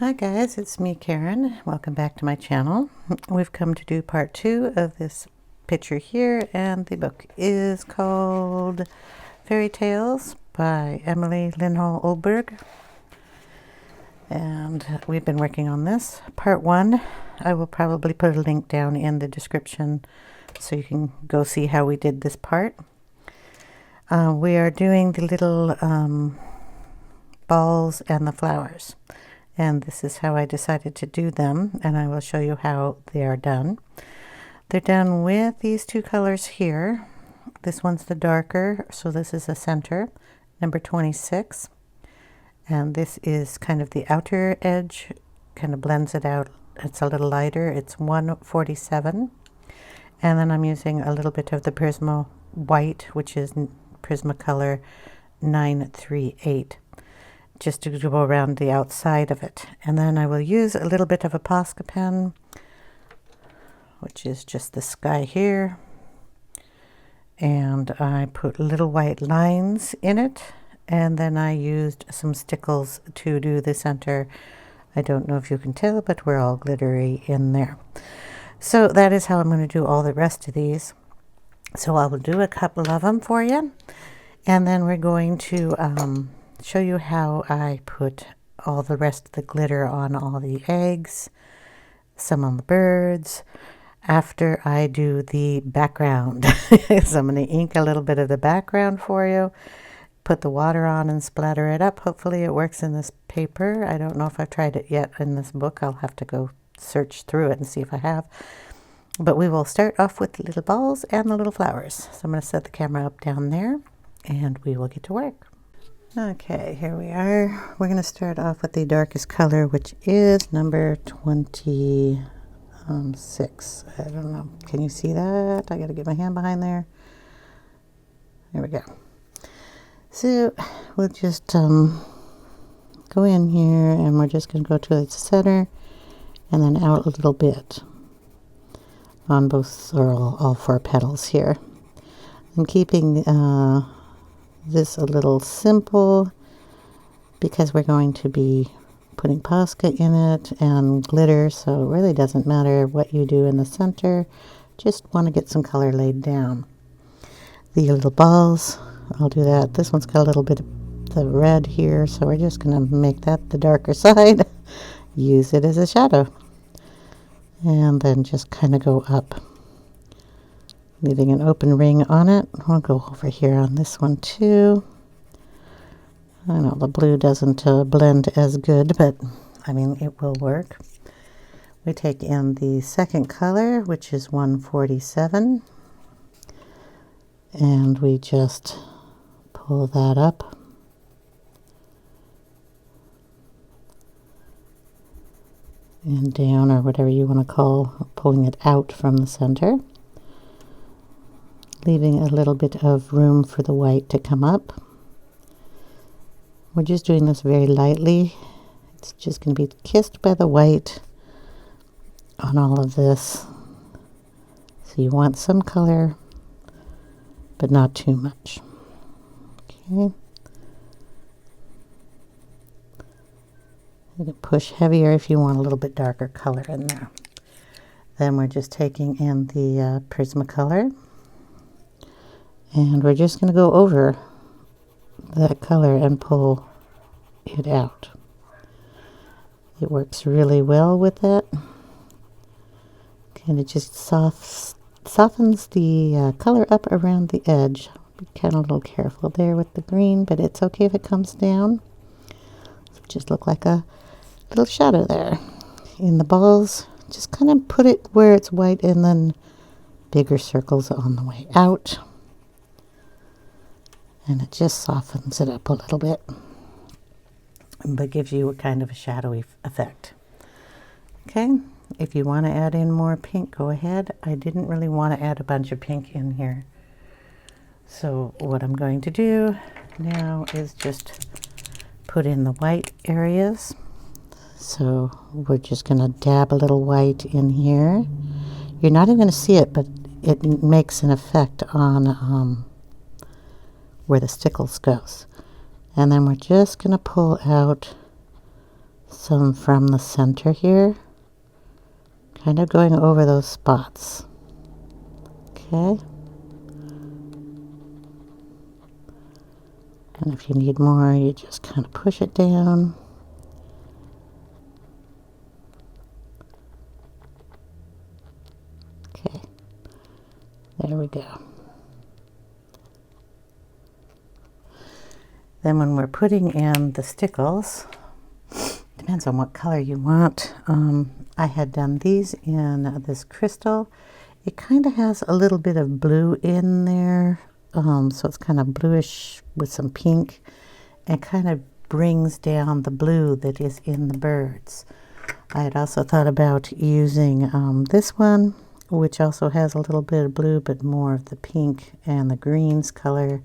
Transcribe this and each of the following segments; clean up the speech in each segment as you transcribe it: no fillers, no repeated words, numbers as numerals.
Hi guys, it's me Karen. Welcome back to my channel. We've come to do part 2 of this picture here, and the book is called Fairy Tales by Emelie Lindehall Oberg. And we've been working on this. Part 1, I will probably put a link down in the description so you can go see how we did this part. We are doing the little balls and the flowers. And this is how I decided to do them, and I will show you how they are done. They're done with these two colors here. This one's the darker, so this is a center, number 26. And this is kind of the outer edge, kind of blends it out. It's a little lighter, it's 147. And then I'm using a little bit of the Prisma white, which is Prisma color 938. Just to go around the outside of it. And then I will use a little bit of a Posca pen, which is just the sky here. And I put little white lines in it. And then I used some stickles to do the center. I don't know if you can tell, but we're all glittery in there. So that is how I'm going to do all the rest of these. So I will do a couple of them for you. And then we're going to show you how I put all the rest of the glitter on all the eggs, some on the birds, after I do the background. So I'm going to ink a little bit of the background for you, put the water on and splatter it up. Hopefully it works in this paper. I don't know if I've tried it yet in this book. I'll have to go search through it and see if I have. But we will start off with the little balls and the little flowers. So I'm going to set the camera up down there and we will get to work. Okay, here we are. We're going to start off with the darkest color, which is number 26. I don't know. Can you see that? I got to get my hand behind there. There we go. So we'll just go in here, and we're just going to go to the center and then out a little bit on both, or all four petals here. I'm keeping this a little simple because we're going to be putting Posca in it and glitter, so it really doesn't matter what you do in the center. Just want to get some color laid down. The little balls, I'll do that. This one's got a little bit of the red here, so we're just going to make that the darker side. Use it as a shadow. And then just kind of go up, leaving an open ring on it. I'll go over here on this one too. I know the blue doesn't blend as good, but I mean it will work. We take in the second color, which is 147, and we just pull that up. And down, or whatever you want to call pulling it out from the center, leaving a little bit of room for the white to come up. We're just doing this very lightly. It's just going to be kissed by the white on all of this. So you want some color, but not too much. Okay. You can push heavier if you want a little bit darker color in there. Then we're just taking in the Prisma color. And we're just going to go over that color and pull it out. It works really well with it. Kind of just softens the color up around the edge. Be kind of a little careful there with the green, but it's okay if it comes down. So just look like a little shadow there. In the balls, just kind of put it where it's white and then bigger circles on the way out. And it just softens it up a little bit, but gives you a kind of a shadowy effect. Okay, if you want to add in more pink, go ahead. I didn't really want to add a bunch of pink in here. So what I'm going to do now is just put in the white areas. So we're just going to dab a little white in here. You're not even going to see it, but it makes an effect on where the stickles goes. And then we're just going to pull out some from the center here, kind of going over those spots. Okay. And if you need more, you just kind of push it down. Okay. There we go. Then when we're putting in the stickles, depends on what color you want. I had done these in this crystal. It kind of has a little bit of blue in there, so it's kind of bluish with some pink, and kind of brings down the blue that is in the birds. I had also thought about using this one, which also has a little bit of blue, but more of the pink and the greens color.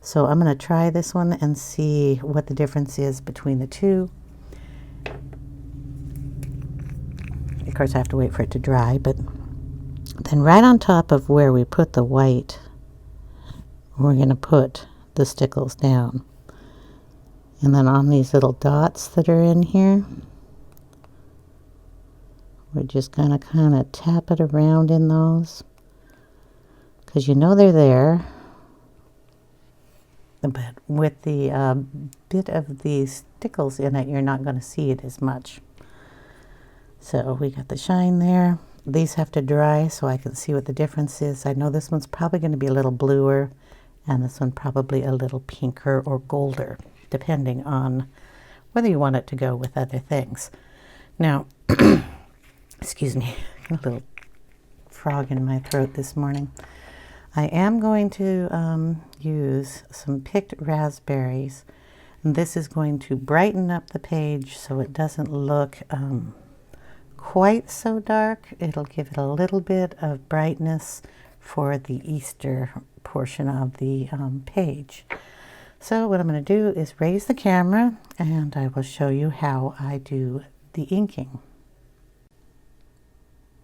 So I'm going to try this one and see what the difference is between the two. Of course, I have to wait for it to dry, but then right on top of where we put the white, we're going to put the stickles down. And then on these little dots that are in here, we're just going to kind of tap it around in those, because you know they're there. But with the bit of the stickles in it, you're not going to see it as much. So we got the shine there. These have to dry so I can see what the difference is. I know this one's probably going to be a little bluer, and this one probably a little pinker or golder, depending on whether you want it to go with other things. Now, excuse me, a little frog in my throat this morning. I am going to use some picked raspberries. And this is going to brighten up the page so it doesn't look quite so dark. It'll give it a little bit of brightness for the Easter portion of the page. So what I'm going to do is raise the camera, and I will show you how I do the inking.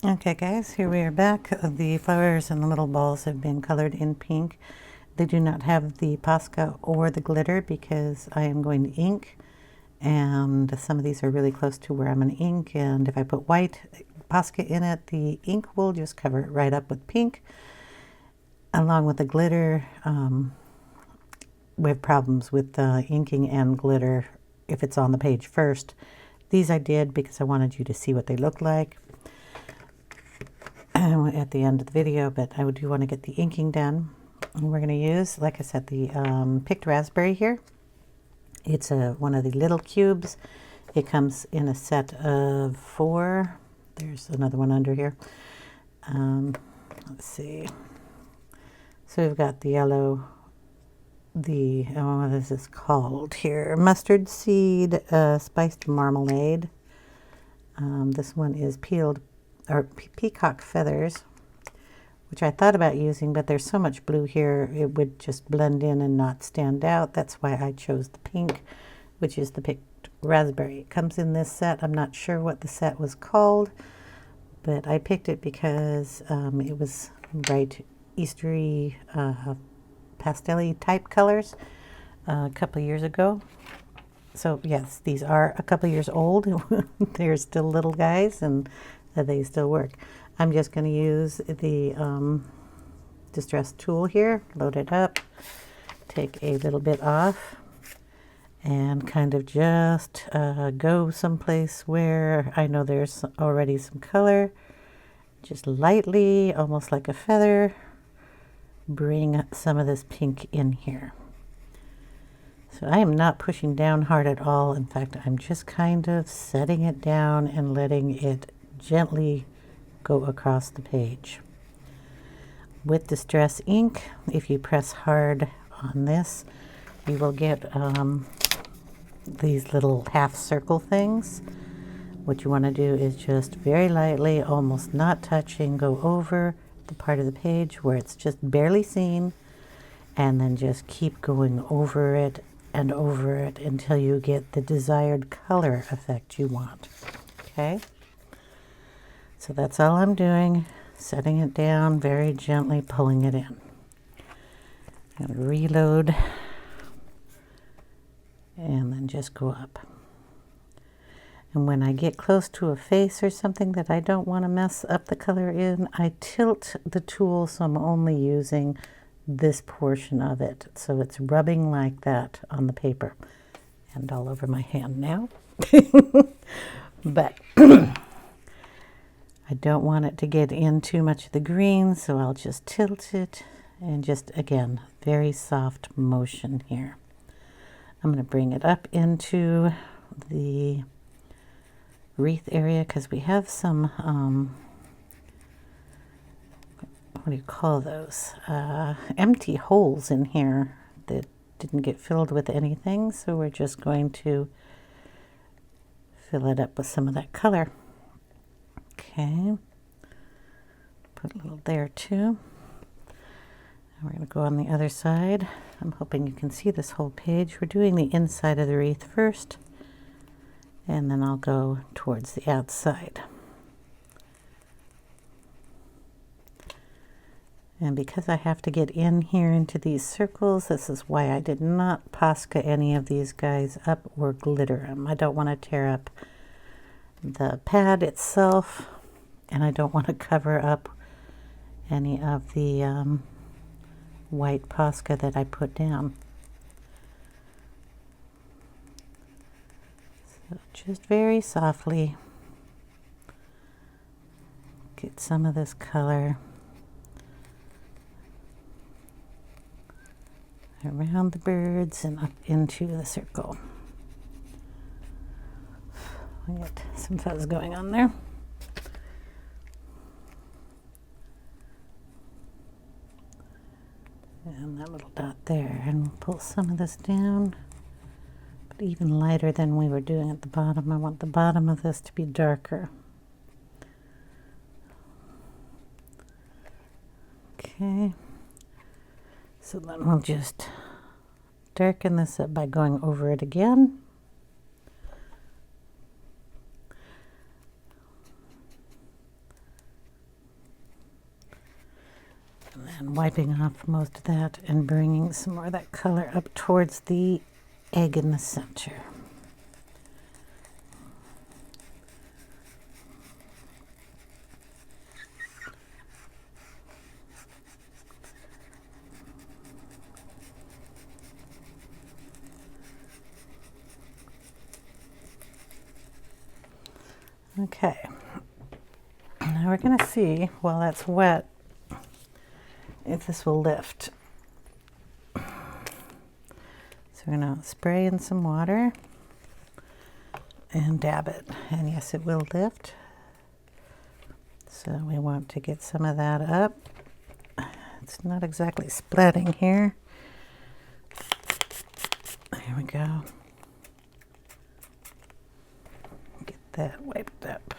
Okay guys, here we are back. The flowers and the little balls have been colored in pink. They do not have the Posca or the glitter because I am going to ink, and some of these are really close to where I'm going to ink, and if I put white Posca in it, the ink will just cover it right up with pink. Along with the glitter, we have problems with inking and glitter if it's on the page first. These I did because I wanted you to see what they look like at the end of the video, but I do want to get the inking done. And we're going to use, like I said, the picked raspberry here. It's one of the little cubes. It comes in a set of 4. There's another one under here. Let's see. So we've got the yellow, what is this called here? Mustard seed spiced marmalade. This one is peacock feathers, which I thought about using, but there's so much blue here it would just blend in and not stand out. That's why I chose the pink, which is the picked raspberry. It comes in this set. I'm not sure what the set was called, but I picked it because it was bright Eastery pastel-y type colors a couple of years ago. So yes, these are a couple of years old. They're still little guys, and they still work. I'm just going to use the distress tool here, load it up, take a little bit off, and kind of just go someplace where I know there's already some color. Just lightly, almost like a feather, bring some of this pink in here. So I am not pushing down hard at all. In fact, I'm just kind of setting it down and letting it gently go across the page. With distress ink, if you press hard on this, you will get these little half circle things. What you want to do is just very lightly, almost not touching, go over the part of the page where it's just barely seen, and then just keep going over it and over it until you get the desired color effect you want. Okay? So that's all I'm doing, setting it down very gently, pulling it in. I'm going to reload and then just go up. And when I get close to a face or something that I don't want to mess up the color in, I tilt the tool so I'm only using this portion of it. So it's rubbing like that on the paper. And all over my hand now. But I don't want it to get in too much of the green, so I'll just tilt it and just, again, very soft motion here. I'm going to bring it up into the wreath area because we have some, what do you call those? Empty holes in here that didn't get filled with anything, so we're just going to fill it up with some of that color. Okay, put a little there too. And we're going to go on the other side. I'm hoping you can see this whole page. We're doing the inside of the wreath first, and then I'll go towards the outside. And because I have to get in here into these circles, this is why I did not Posca any of these guys up or glitter them. I don't want to tear up the pad itself, and I don't want to cover up any of the white Posca that I put down. So just very softly get some of this color around the birds and up into the circle. We got some fuzz going on there. And that little dot there, and we'll pull some of this down, but even lighter than we were doing at the bottom. I want the bottom of this to be darker. Okay. So then we'll just darken this up by going over it again. And then wiping off most of that and bringing some more of that color up towards the egg in the center. Okay, now we're going to see, while that's wet, if this will lift. So we're going to spray in some water and dab it, and yes, it will lift. So we want to get some of that up. It's not exactly splatting here. There we go. That wiped up.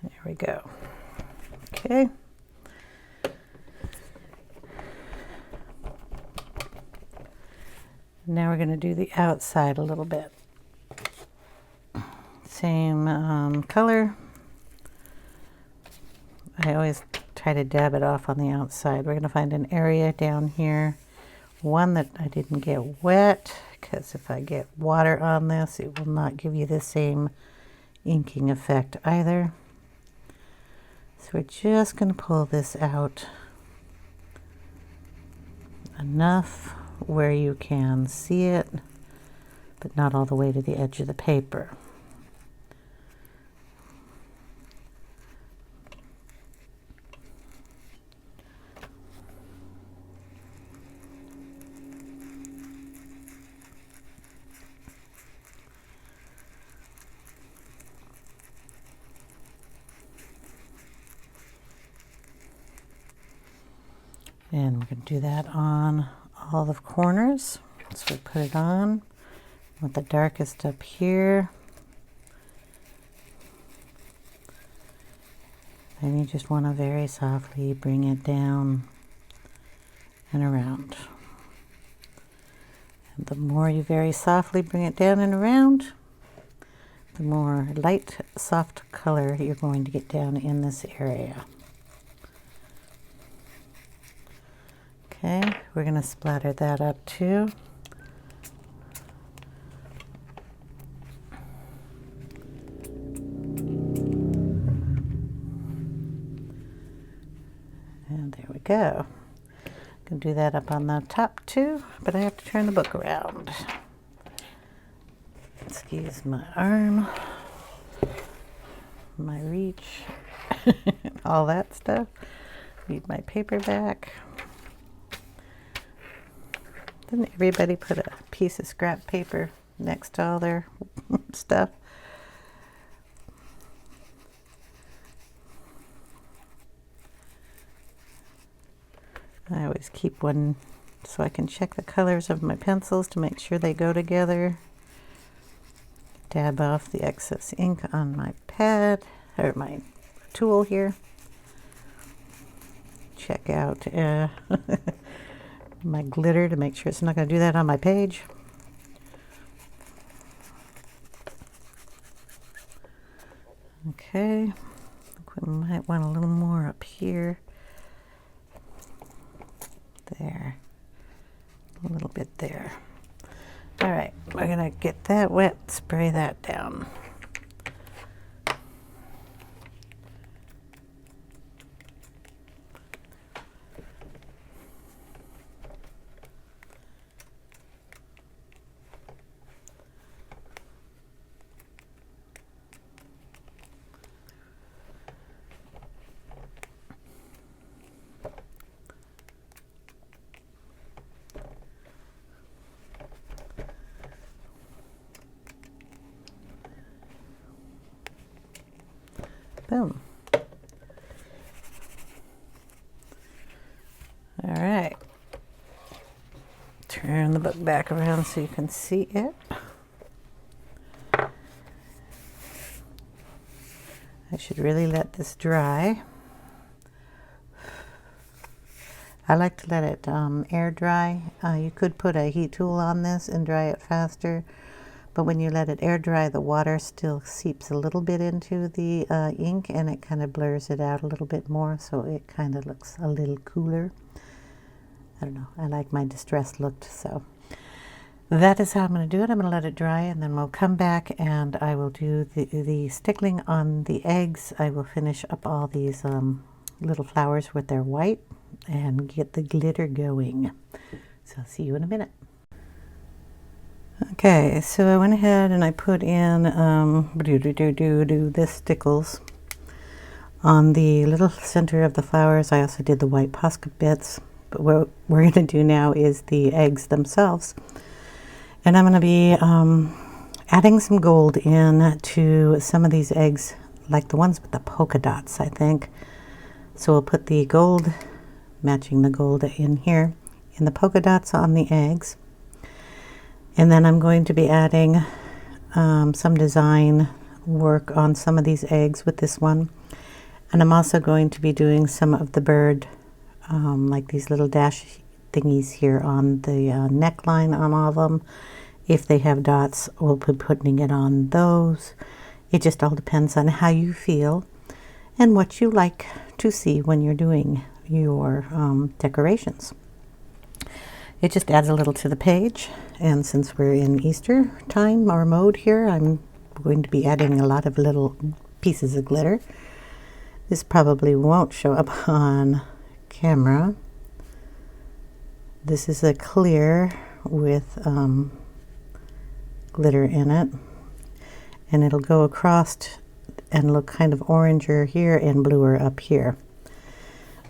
There we go. Okay. Now we're going to do the outside a little bit. Same color. I always try to dab it off on the outside. We're going to find an area down here, one that I didn't get wet, because if I get water on this, it will not give you the same inking effect either. So we're just going to pull this out enough where you can see it, but not all the way to the edge of the paper. And we're going to do that on all the corners. So we put it on with the darkest up here. And you just want to very softly bring it down and around. And the more you very softly bring it down and around, the more light, soft color you're going to get down in this area. Okay, we're going to splatter that up too. And there we go. Can do that up on the top too, but I have to turn the book around. Excuse my arm, my reach, all that stuff. Need my paper back. Didn't everybody put a piece of scrap paper next to all their stuff? I always keep one so I can check the colors of my pencils to make sure they go together. Dab off the excess ink on my pad, or my tool here. Check out my glitter to make sure it's not going to do that on my page. Okay, I think we might want a little more up here. There, a little bit there. All right, we're gonna get that wet, spray that down. Boom. All right. Turn the book back around so you can see it. I should really let this dry. I like to let it air dry. You could put a heat tool on this and dry it faster. But when you let it air dry, the water still seeps a little bit into the ink and it kind of blurs it out a little bit more, so it kind of looks a little cooler. I don't know, I like my distressed look, so that is how I'm going to do it. I'm going to let it dry and then we'll come back and I will do the stickling on the eggs. I will finish up all these little flowers with their white and get the glitter going. So I'll see you in a minute. Okay, so I went ahead and I put in this stickles on the little center of the flowers. I also did the white Posca bits, but what we're going to do now is the eggs themselves. And I'm going to be adding some gold in to some of these eggs, like the ones with the polka dots, I think. So we'll put the gold, matching the gold in here, in the polka dots on the eggs. And then I'm going to be adding some design work on some of these eggs with this one. And I'm also going to be doing some of the bird, like these little dash thingies here on the neckline on all of them. If they have dots, we'll be putting it on those. It just all depends on how you feel and what you like to see when you're doing your decorations. It just adds a little to the page, and since we're in Easter time or mode here, I'm going to be adding a lot of little pieces of glitter. This probably won't show up on camera. This is a clear with glitter in it, and it'll go across and look kind of oranger here and bluer up here.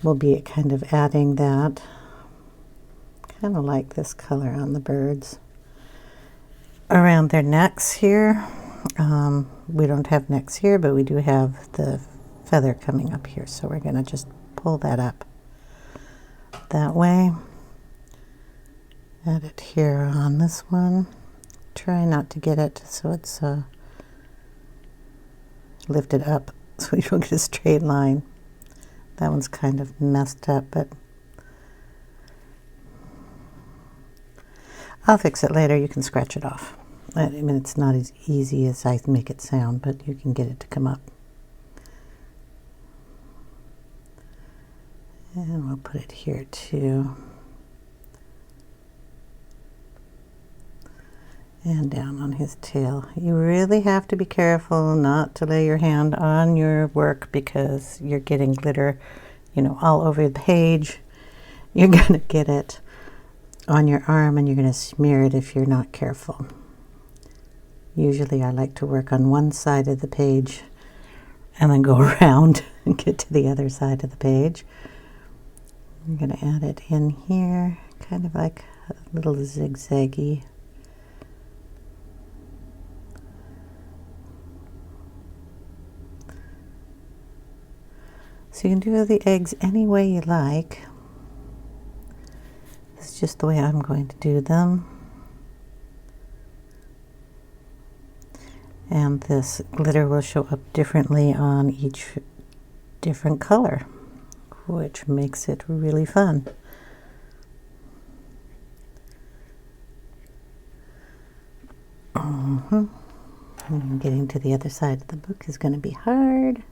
We'll be kind of adding that. Kind of like this color on the birds. Around their necks here. We don't have necks here, but we do have the feather coming up here. So we're going to just pull that up that way. Add it here on this one. Try not to get it so it's lifted up so you don't get a straight line. That one's kind of messed up, but I'll fix it later. You can scratch it off. I mean, it's not as easy as I make it sound, but you can get it to come up. And we'll put it here too. And down on his tail. You really have to be careful not to lay your hand on your work because you're getting glitter, you know, all over the page. You're gonna get it on your arm and you're gonna smear it if you're not careful. Usually I like to work on one side of the page and then go around and get to the other side of the page. I'm gonna add it in here, kind of like a little zigzaggy. So you can do the eggs any way you like. This is just the way I'm going to do them. And this glitter will show up differently on each different color, which makes it really fun. And getting to the other side of the book is going to be hard.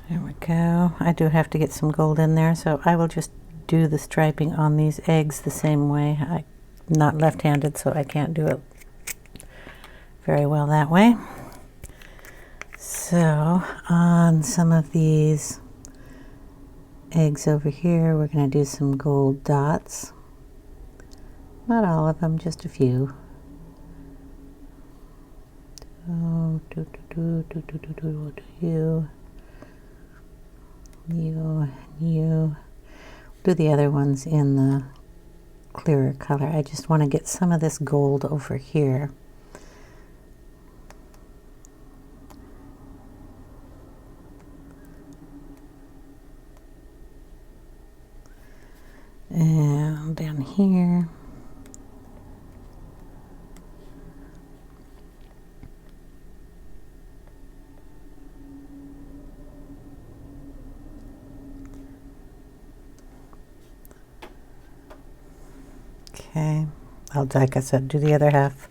There we go. I do have to get some gold in there, so I will just do the striping on these eggs the same way. I'm not left-handed, so I can't do it very well that way. So on some of these eggs over here, we're going to do some gold dots. Not all of them, just a few. You. Do the other ones in the clearer color. I just want to get some of this gold over here. And down here. Okay, I'll, like I said, do the other half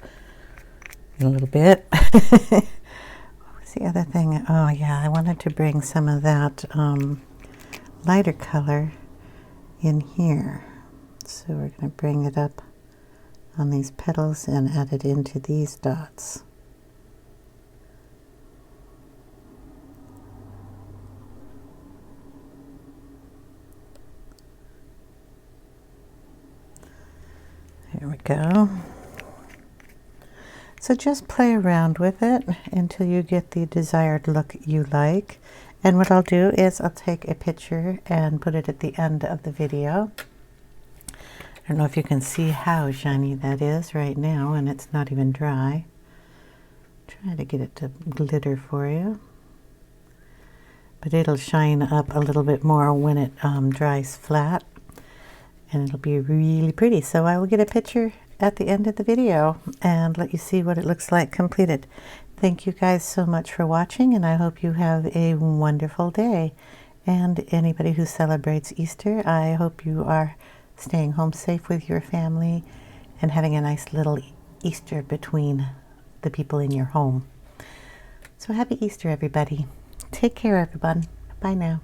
in a little bit. What was the other thing? Oh yeah, I wanted to bring some of that lighter color in here. So we're going to bring it up on these petals and add it into these dots. There we go. So just play around with it until you get the desired look you like. And what I'll do is I'll take a picture and put it at the end of the video. I don't know if you can see how shiny that is right now, and it's not even dry. Try to get it to glitter for you. But it'll shine up a little bit more when it dries flat. And it'll be really pretty. So I will get a picture at the end of the video and let you see what it looks like completed. Thank you guys so much for watching, and I hope you have a wonderful day. And anybody who celebrates Easter, I hope you are staying home safe with your family and having a nice little Easter between the people in your home. So happy Easter, everybody. Take care, everyone. Bye now.